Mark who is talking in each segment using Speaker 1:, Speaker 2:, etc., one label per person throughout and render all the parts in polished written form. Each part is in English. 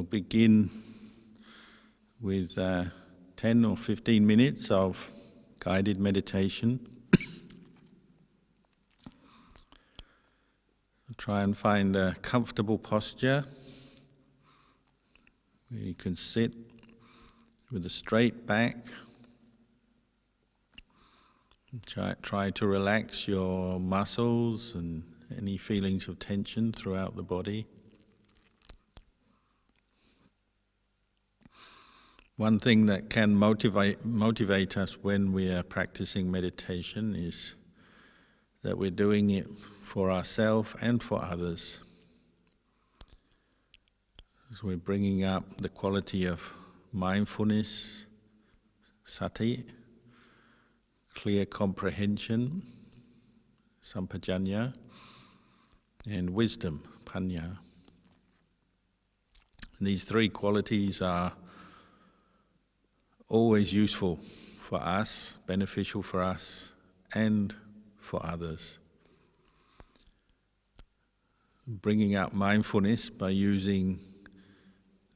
Speaker 1: begin with 10 or 15 minutes of guided meditation. Try and find a comfortable posture where you can sit with a straight back. Try to relax your muscles and any feelings of tension throughout the body. One thing that can motivate us when we are practicing meditation is that we're doing it for ourselves and for others. As we're bringing up the quality of mindfulness, sati, clear comprehension, sampajanya, and wisdom, panya. And these three qualities are always useful for us, beneficial for us, and for others. Bringing up mindfulness by using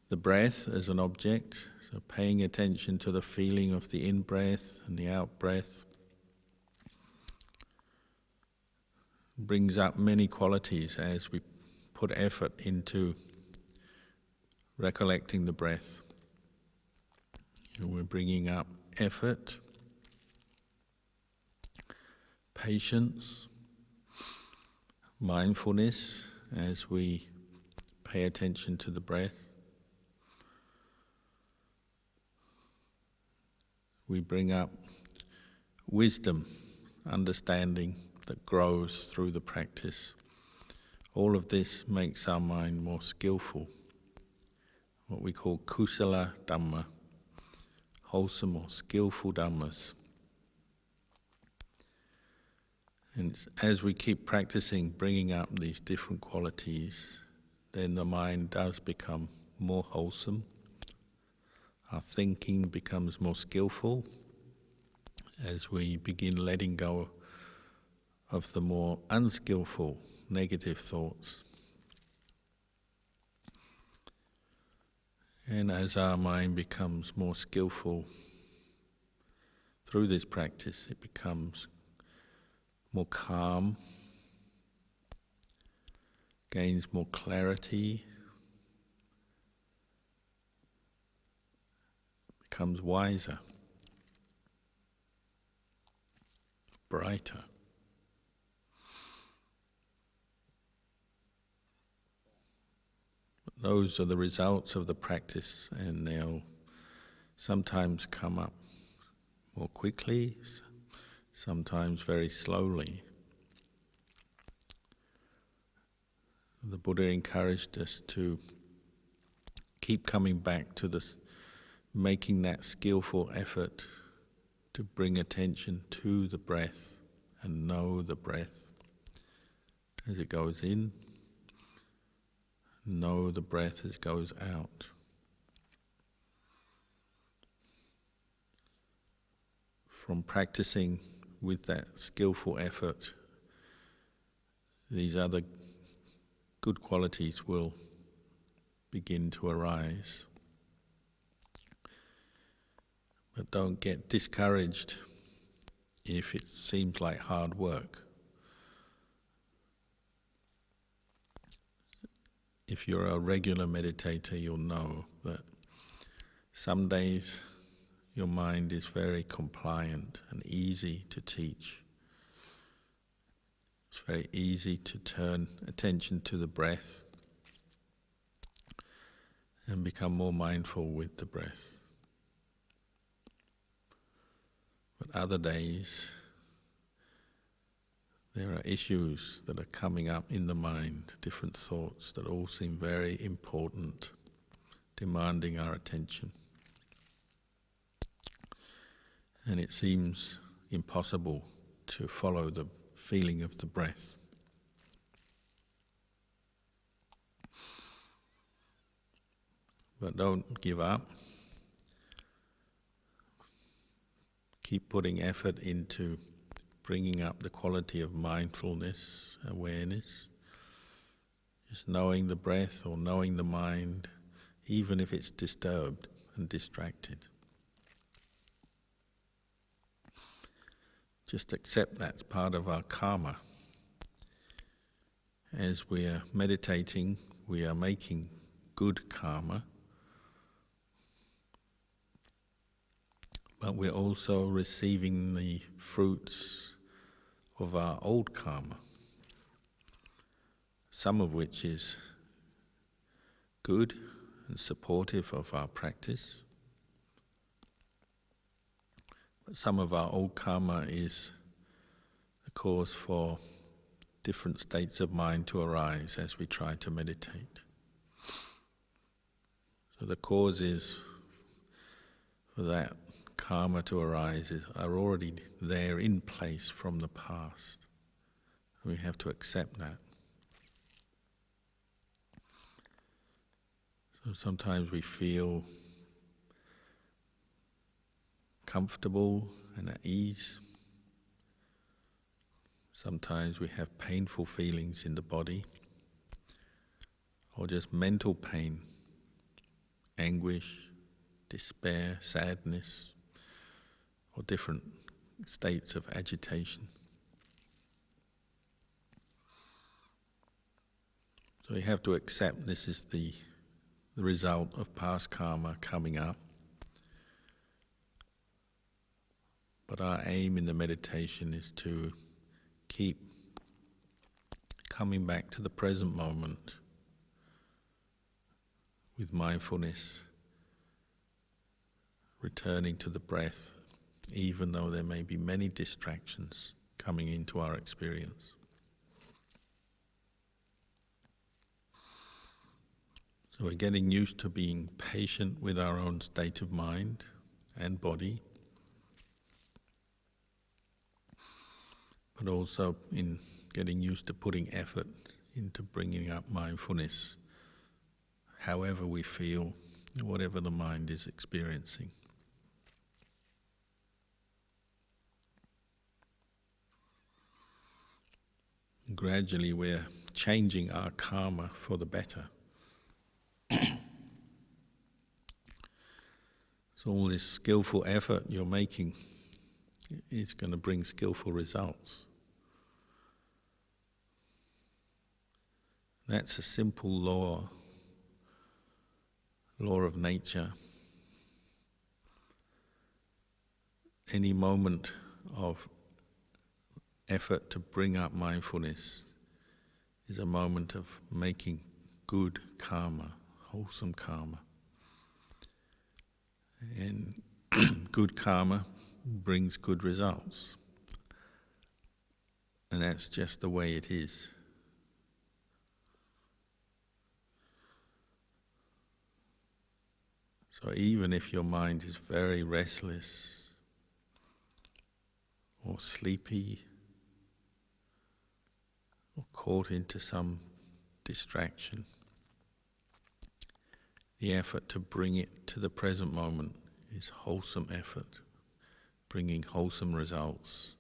Speaker 1: the breath as an object, so paying attention to the feeling of the in-breath and the out-breath, brings up many qualities as we put effort into recollecting the breath. And we're bringing up effort, patience, mindfulness as we pay attention to the breath. We bring up wisdom, understanding that grows through the practice. All of this makes our mind more skillful, what we call kusala dhamma, wholesome or skillful dhammas. And as we keep practicing bringing up these different qualities, then the mind does become more wholesome. Our thinking becomes more skillful as we begin letting go of the more unskillful negative thoughts. And as our mind becomes more skillful through this practice, it becomes more calm, gains more clarity, becomes wiser, brighter. Those are the results of the practice, and they'll sometimes come up more quickly, sometimes very slowly. The Buddha encouraged us to keep coming back to this, making that skillful effort to bring attention to the breath and know the breath as it goes in, know the breath as it goes out. From practicing with that skillful effort, these other good qualities will begin to arise. But don't get discouraged if it seems like hard work. If you're a regular meditator, you'll know that some days your mind is very compliant and easy to teach. It's very easy to turn attention to the breath and become more mindful with the breath. But other days, there are issues that are coming up in the mind, different thoughts that all seem very important, demanding our attention. And it seems impossible to follow the feeling of the breath. But don't give up. Keep putting effort into bringing up the quality of mindfulness, awareness, just knowing the breath or knowing the mind even if it's disturbed and distracted. Just accept that's part of our karma. As we are meditating, we are making good karma, but we're also receiving the fruits of our old karma, some of which is good and supportive of our practice. But some of our old karma is the cause for different states of mind to arise as we try to meditate. So the causes for that karma to arise are already there in place from the past. We have to accept that. So sometimes we feel comfortable and at ease. Sometimes we have painful feelings in the body, or just mental pain, anguish, despair, sadness, or different states of agitation. So we have to accept this is the result of past karma coming up. But our aim in the meditation is to keep coming back to the present moment with mindfulness, returning to the breath, even though there may be many distractions coming into our experience. So we're getting used to being patient with our own state of mind and body, but also in getting used to putting effort into bringing up mindfulness, however we feel, whatever the mind is experiencing. Gradually we're changing our karma for the better. So all this skillful effort you're making is going to bring skillful results. That's a simple law of nature. Any moment of effort to bring up mindfulness is a moment of making good karma, wholesome karma. And good karma brings good results. And that's just the way it is. So even if your mind is very restless or sleepy or caught into some distraction, the effort to bring it to the present moment is wholesome effort, bringing wholesome results,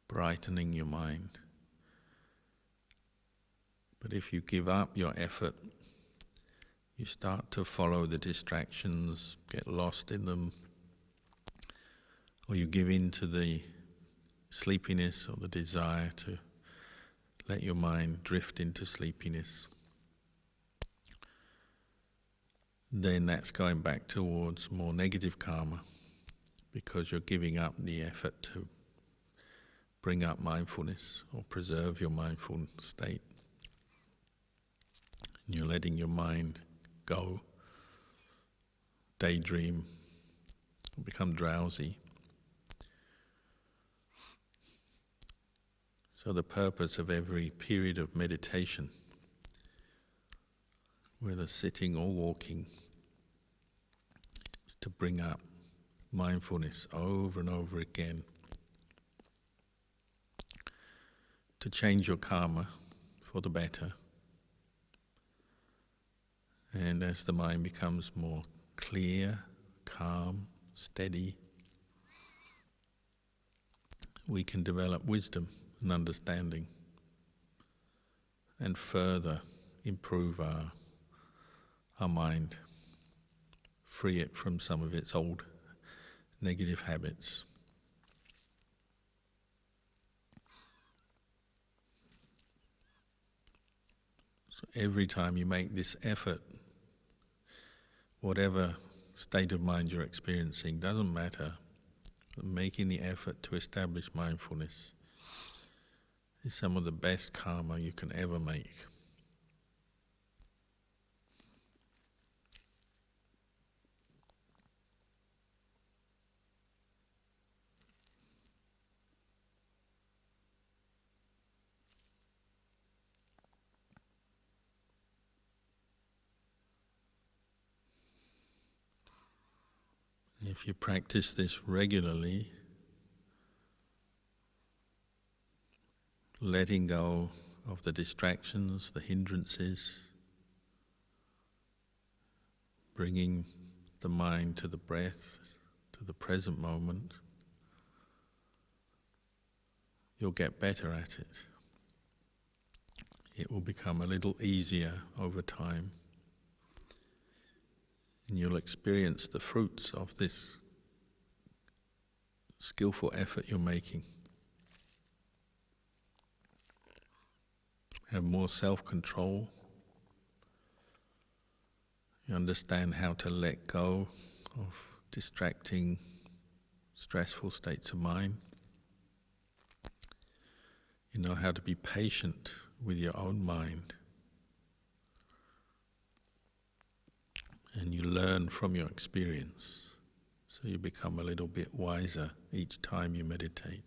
Speaker 1: brightening your mind. But if you give up your effort, you start to follow the distractions, get lost in them, or you give in to the sleepiness or the desire to let your mind drift into sleepiness. Then that's going back towards more negative karma, because you're giving up the effort to bring up mindfulness or preserve your mindful state. And you're letting your mind go, daydream, become drowsy. So the purpose of every period of meditation, whether sitting or walking, is to bring up mindfulness over and over again, to change your karma for the better. And as the mind becomes more clear, calm, steady, we can develop wisdom and understanding and further improve our mind. free it from some of its old negative habits. So every time you make this effort, whatever state of mind you're experiencing, doesn't matter. Making the effort to establish mindfulness is some of the best karma you can ever make. If you practice this regularly, letting go of the distractions, the hindrances, bringing the mind to the breath, to the present moment, you'll get better at it. It will become a little easier over time, and you'll experience the fruits of this skillful effort you're making. Have more self-control. You understand how to let go of distracting, stressful states of mind. You know how to be patient with your own mind. And you learn from your experience. So you become a little bit wiser each time you meditate.